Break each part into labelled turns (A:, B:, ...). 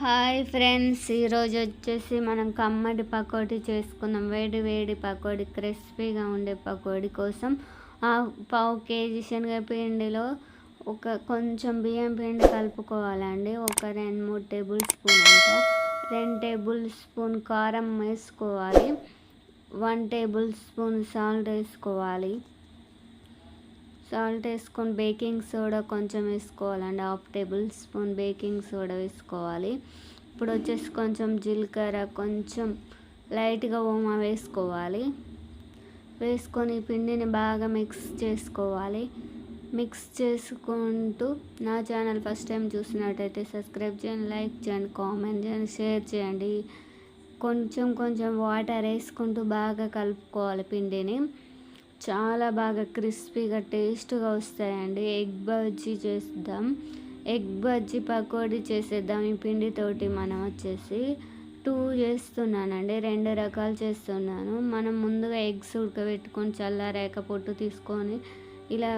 A: Hi friends, ఈరోజు వచ్చేసి మనం కమ్మటి పకోడీ చేసుకుందాం. వేడి వేడి పకోడీ, క్రిస్పీగా ఉండే పకోడీ కోసం పావు కేజీ శనగపిండిలో కొంచెం బియ్యం పిండి కలుపుకోవాలండి. ఒక 2-3 టేబుల్ స్పూన్ అంతా 2 టేబుల్ స్పూన్ కారం వేసుకోవాలి. 1 టేబుల్ స్పూన్ సాల్ట్ వేసుకోవాలి. సాల్ట్ వేసుకొని బేకింగ్ సోడా కొంచెం వేసుకోవాలండి. 1/2 టేబుల్ స్పూన్ బేకింగ్ సోడా వేసుకోవాలి. ఇప్పుడు వచ్చేసి కొంచెం జీలకర్ర, కొంచెం లైట్గా ఓమా వేసుకోవాలి. వేసుకొని పిండిని బాగా మిక్స్ చేసుకోవాలి. మిక్స్ చేసుకుంటూ నా ఛానల్ ఫస్ట్ టైం చూసినట్టయితే సబ్స్క్రైబ్ చేయండి, లైక్ చేయండి, కామెంట్ చేయండి, షేర్ చేయండి. కొంచెం కొంచెం వాటర్ వేసుకుంటూ బాగా కలుపుకోవాలి. పిండిని చాలా బాగా క్రిస్పీగా టేస్ట్గా వస్తాయండి. ఎగ్ బజ్జీ చేద్దాం, ఎగ్ బజ్జీ పకోడీ చేసేద్దాం. ఈ పిండితోటి మనం వచ్చేసి 2 చేస్తున్నానండి, 2 రకాలు చేస్తున్నాను. మనం ముందుగా ఎగ్స్ ఉడకబెట్టుకొని చల్లారాక పొట్టు తీసుకొని ఇలా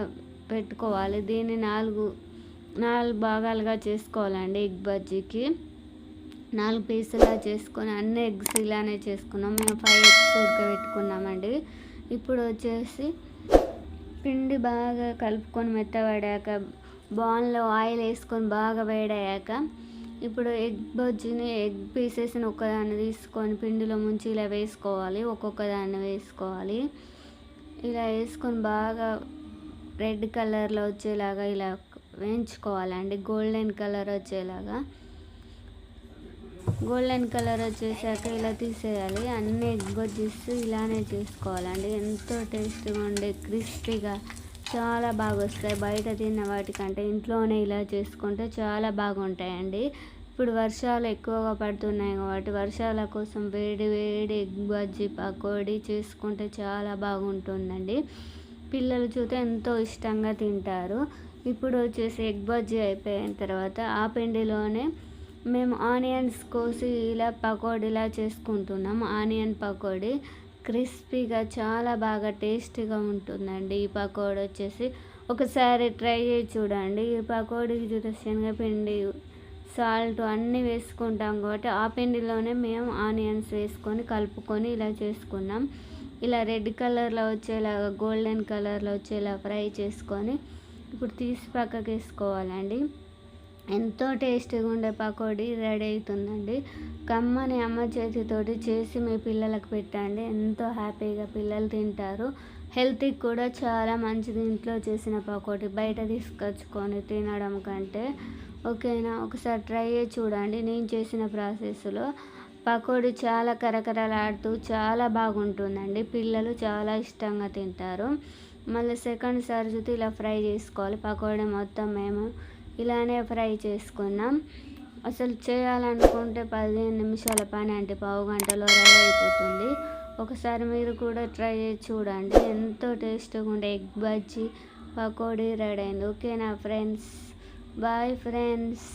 A: పెట్టుకోవాలి. దీన్ని 4 భాగాలుగా చేసుకోవాలండి. ఎగ్ బజ్జీకి 4 పీసులా చేసుకొని అన్ని ఎగ్స్ ఇలానే చేసుకున్నాం. మేము 5 ఎగ్స్ ఉడకబెట్టుకున్నామండి. ఇప్పుడు వచ్చేసి పిండి బాగా కలుపుకొని మెత్తబడాక బాన్లో ఆయిల్ వేసుకొని బాగా వేడయ్యాక ఇప్పుడు ఎగ్ బజ్జీని ఎగ్ పీసెస్ని ఒకదాన్ని తీసుకొని పిండిలో ముంచి ఇలా వేసుకోవాలి. ఒక్కొక్క దాన్ని వేసుకోవాలి. ఇలా వేసుకొని బాగా రెడ్ కలర్లో వచ్చేలాగా ఇలా వేయించుకోవాలండి. గోల్డెన్ కలర్ వచ్చేలాగా. గోల్డెన్ కలర్ వచ్చేసాక ఇలా తీసేయాలి. అన్ని ఎగ్ బజ్జీస్ ఇలానే చేసుకోవాలండి. ఎంతో టేస్ట్గా ఉండే క్రిస్పీగా చాలా బాగా వస్తాయి. బయట తిన్న వాటికంటే ఇంట్లోనే ఇలా చేసుకుంటే చాలా బాగుంటాయండి. ఇప్పుడు వర్షాలు ఎక్కువగా పడుతున్నాయి కాబట్టి వర్షాల కోసం వేడి వేడి ఎగ్ బజ్జీ పకోడీ చేసుకుంటే చాలా బాగుంటుందండి. పిల్లలు చూస్తే ఎంతో ఇష్టంగా తింటారు. ఇప్పుడు వచ్చేసి ఎగ్ బజ్జీ అయిపోయిన తర్వాత ఆ పిండిలోనే మేము ఆనియన్స్ కోసి ఇలా పకోడీలా చేసుకుంటున్నాం. ఆనియన్ పకోడీ క్రిస్పీగా చాలా బాగా టేస్టీగా ఉంటుందండి. ఈ పకోడీ వచ్చేసి ఒకసారి ట్రై చేసి చూడండి. ఈ పకోడీకి చూస్తే శనగపిండి, సాల్ట్ అన్నీ వేసుకుంటాం కాబట్టి ఆ పిండిలోనే మేము ఆనియన్స్ వేసుకొని కలుపుకొని ఇలా చేసుకున్నాం. ఇలా రెడ్ కలర్లో వచ్చేలాగా, గోల్డెన్ కలర్లో వచ్చేలా ఫ్రై చేసుకొని ఇప్పుడు తీసి పక్కకి వేసుకోవాలండి. ఎంతో టేస్టీగా ఉండే పకోడీ రెడీ అవుతుందండి. కమ్మని అమ్మ చేతితోటి చేసి మీ పిల్లలకు పెట్టండి. ఎంతో హ్యాపీగా పిల్లలు తింటారు. హెల్త్కి కూడా చాలా మంచిది ఇంట్లో చేసిన పకోడీ బయట తీసుకొచ్చుకొని తినడం కంటే. ఓకేనా, ఒకసారి ట్రై చేసి చూడండి. నేను చేసిన ప్రాసెస్లో పకోడీ చాలా కరకరలాడుతూ చాలా బాగుంటుందండి. పిల్లలు చాలా ఇష్టంగా తింటారు. మళ్ళీ సెకండ్ సారి చూస్తే ఇలా ఫ్రై చేసుకోవాలి. పకోడీ మొత్తం మేము ఇలానే ఫ్రై చేసుకున్నాం. అసలు చేయాలనుకుంటే 15 నిమిషాల పని అంటే పావు గంటలో రెడీ అయిపోతుంది. ఒకసారి మీరు కూడా ట్రై చేసి చూడండి. ఎంతో టేస్ట్గా ఉండే ఎగ్ బజ్జీ పకోడీ రెడీ అయింది. ఓకేనా ఫ్రెండ్స్, బాయ్ ఫ్రెండ్స్.